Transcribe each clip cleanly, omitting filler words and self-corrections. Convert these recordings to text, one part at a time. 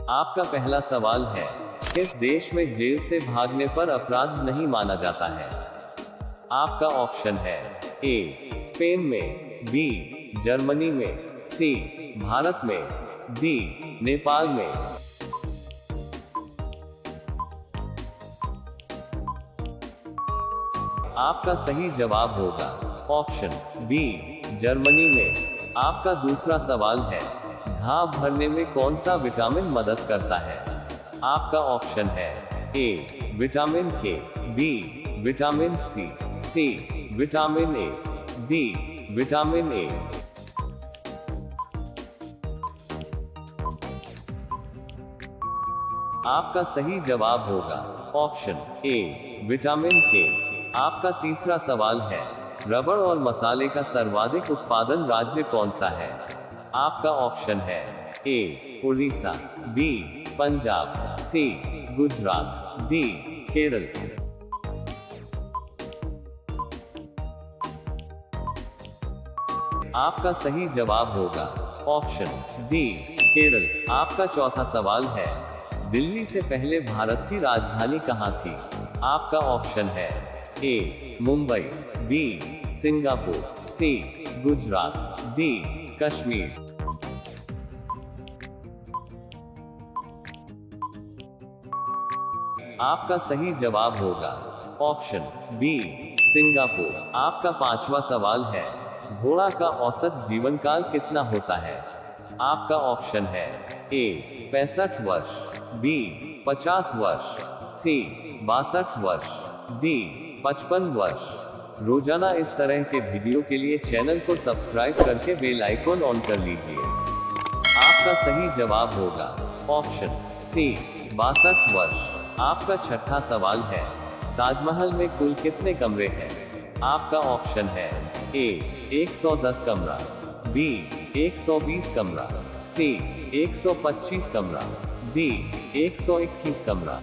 आपका पहला सवाल है, किस देश में जेल से भागने पर अपराध नहीं माना जाता है? आपका ऑप्शन है ए स्पेन में, बी जर्मनी में, सी भारत में, डी नेपाल में। आपका सही जवाब होगा ऑप्शन बी जर्मनी में। आपका दूसरा सवाल है, घाव भरने में कौन सा विटामिन मदद करता है? आपका ऑप्शन है A vitamin K, B vitamin C vitamin A, D vitamin A. आपका सही जवाब होगा ऑप्शन ए विटामिन के। आपका तीसरा सवाल है, रबड़ और मसाले का सर्वाधिक उत्पादन राज्य कौन सा है? आपका ऑप्शन है ए उड़ीसा, बी पंजाब, सी गुजरात, डी केरल। आपका सही जवाब होगा ऑप्शन डी केरल। आपका चौथा सवाल है, दिल्ली से पहले भारत की राजधानी कहाँ थी? आपका ऑप्शन है ए मुंबई, बी सिंगापुर, सी गुजरात, डी कश्मीर। आपका सही जवाब होगा ऑप्शन बी सिंगापुर। आपका पांचवा सवाल है, घोड़ा का औसत जीवन काल कितना होता है? आपका ऑप्शन है ए 65 वर्ष, बी 50 वर्ष, सी 62 वर्ष, डी 55 वर्ष। रोजाना इस तरह के वीडियो के लिए चैनल को सब्सक्राइब करके बेल आइकॉन ऑन कर लीजिए। आपका सही जवाब होगा ऑप्शन सी 62 वर्ष। आपका छठा सवाल है, ताजमहल में कुल कितने कमरे हैं? आपका ऑप्शन है ए 110 कमरा, बी 120 कमरा, सी 125 कमरा, डी 121 कमरा।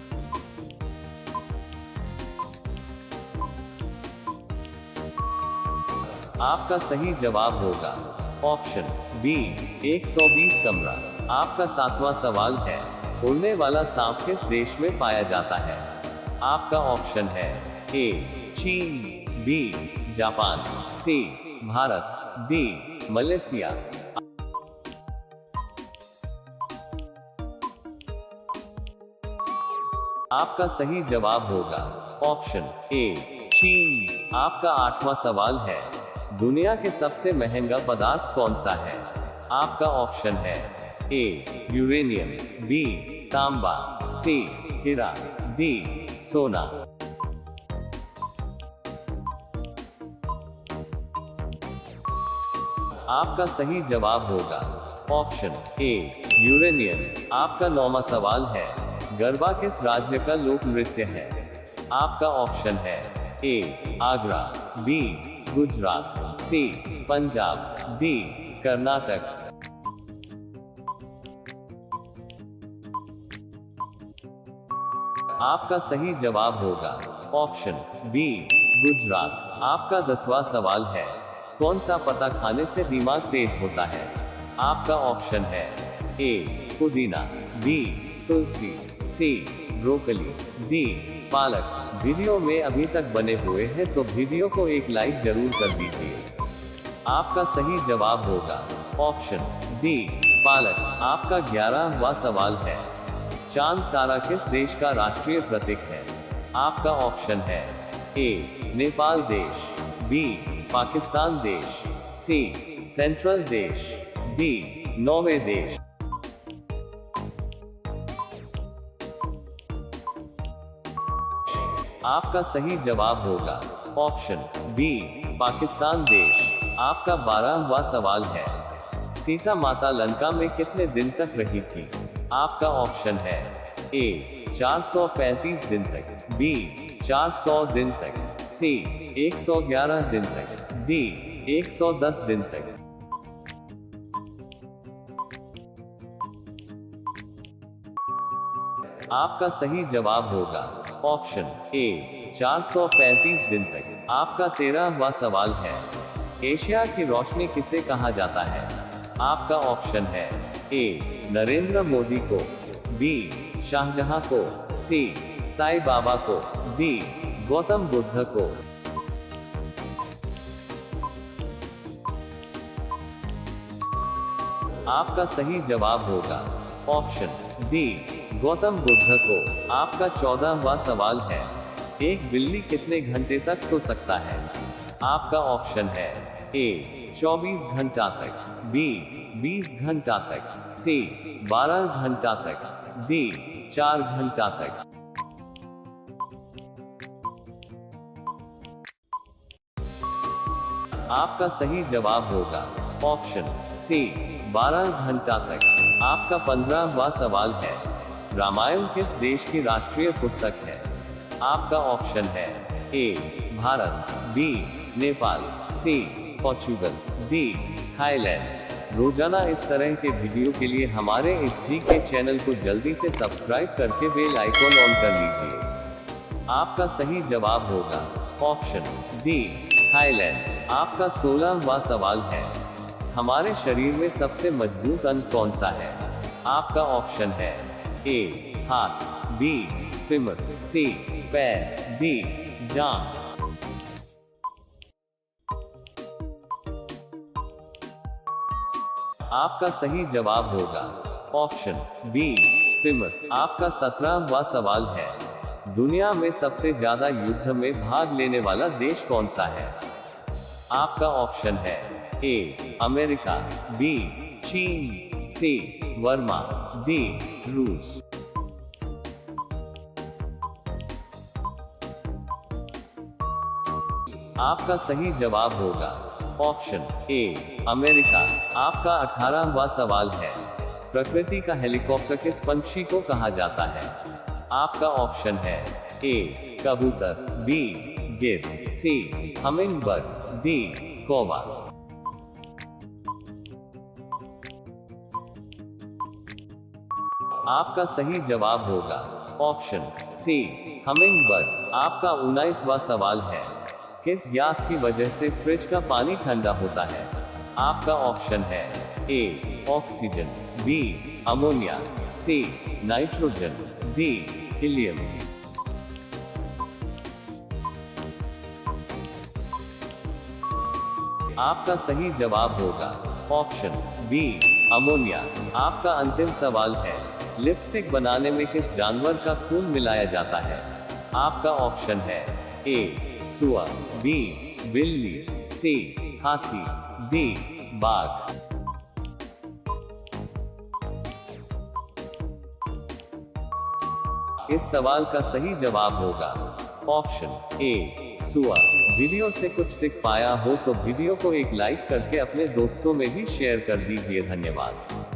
आपका सही जवाब होगा ऑप्शन बी 120 कमरा। आपका सातवां सवाल है, उड़ने वाला सांप किस देश में पाया जाता है? आपका ऑप्शन है ए चीन, बी जापान, सी भारत, डी मलेशिया। आपका सही जवाब होगा ऑप्शन ए चीन। आपका आठवां सवाल है, दुनिया के सबसे महंगा पदार्थ कौन सा है? आपका ऑप्शन है ए यूरेनियम, बी तांबा, सी हीरा, डी सोना। आपका सही जवाब होगा ऑप्शन ए यूरेनियम। आपका नौवां सवाल है, गरबा किस राज्य का लोक नृत्य है? आपका ऑप्शन है ए आगरा, बी गुजरात, सी पंजाब, डी कर्नाटक। आपका सही जवाब होगा ऑप्शन बी गुजरात। आपका 10वां सवाल है, कौन सा पत्ता खाने से दिमाग तेज होता है? आपका ऑप्शन है ए पुदीना, बी तुलसी, सी ब्रोकली, डी पालक। वीडियो में अभी तक बने हुए हैं तो वीडियो को एक लाइक जरूर कर दीजिए। आपका सही जवाब होगा ऑप्शन डी पालक। आपका 11वां सवाल है, चांद तारा किस देश का राष्ट्रीय प्रतीक है? आपका ऑप्शन है ए नेपाल देश, बी पाकिस्तान देश, सी सेंट्रल देश, डी नॉर्वे देश। आपका सही जवाब होगा ऑप्शन बी पाकिस्तान देश। आपका 12वां सवाल है, सीता माता लंका में कितने दिन तक रही थी? आपका ऑप्शन है ए 435 दिन तक, बी 400 दिन तक, सी 111 दिन तक, डी 110 दिन तक। आपका सही जवाब होगा ऑप्शन ए 435 दिन तक। आपका 13वां सवाल है, एशिया की रोशनी किसे कहा जाता है? आपका ऑप्शन है ए नरेंद्र मोदी को, बी शाहजहां को, सी साईं बाबा को, डी गौतम बुद्ध को। आपका सही जवाब होगा ऑप्शन डी गौतम बुद्ध को। आपका 14वां सवाल है, एक बिल्ली कितने घंटे तक सो सकता है? आपका ऑप्शन है ए 24 घंटा तक, बी 20 घंटा तक, सी 12 घंटा तक, डी 4 घंटा तक। आपका सही जवाब होगा ऑप्शन सी 12 घंटा तक। आपका 15वां सवाल है, रामायण किस देश की राष्ट्रीय पुस्तक है? आपका ऑप्शन है ए भारत, बी नेपाल, सी पोर्चुगल, डी थाईलैंड। रोजाना इस तरह के वीडियो के लिए हमारे इस के चैनल को जल्दी से सब्सक्राइब करके बेल आइकॉन ऑन कर लीजिए। आपका सही जवाब होगा ऑप्शन डी थाईलैंड। आपका 16वां सवाल है, हमारे शरीर में सबसे मजबूत अंग कौन सा है? आपका ऑप्शन है ए हाथ, बी फीमर, सी पैर, डी जांघ। आपका सही जवाब होगा ऑप्शन बी फीमर। आपका 17वां सवाल है, दुनिया में सबसे ज्यादा युद्ध में भाग लेने वाला देश कौन सा है? आपका ऑप्शन है ए अमेरिका, बी चीन, सी वर्मा, डी रूस। आपका सही जवाब होगा ऑप्शन ए अमेरिका। आपका 18वां सवाल है, प्रकृति का हेलीकॉप्टर किस पंछी को कहा जाता है? आपका ऑप्शन है ए कबूतर, बी गिद्ध, सी हमिंगबर्ड, डी कौवा। आपका सही जवाब होगा ऑप्शन सी हमिंगबर्ड। आपका 19वां सवाल है, किस गैस की वजह से फ्रिज का पानी ठंडा होता है? आपका ऑप्शन है A oxygen, B ammonia, C nitrogen, D helium. आपका सही जवाब होगा ऑप्शन बी अमोनिया। आपका अंतिम सवाल है, लिपस्टिक बनाने में किस जानवर का खून मिलाया जाता है? आपका ऑप्शन है ए सुअर, बी बिल्ली, सी हाथी, डी बाघ। इस सवाल का सही जवाब होगा ऑप्शन ए सुअर। वीडियो से कुछ सीख पाया हो तो वीडियो को एक लाइक करके अपने दोस्तों में भी शेयर कर दीजिए। धन्यवाद।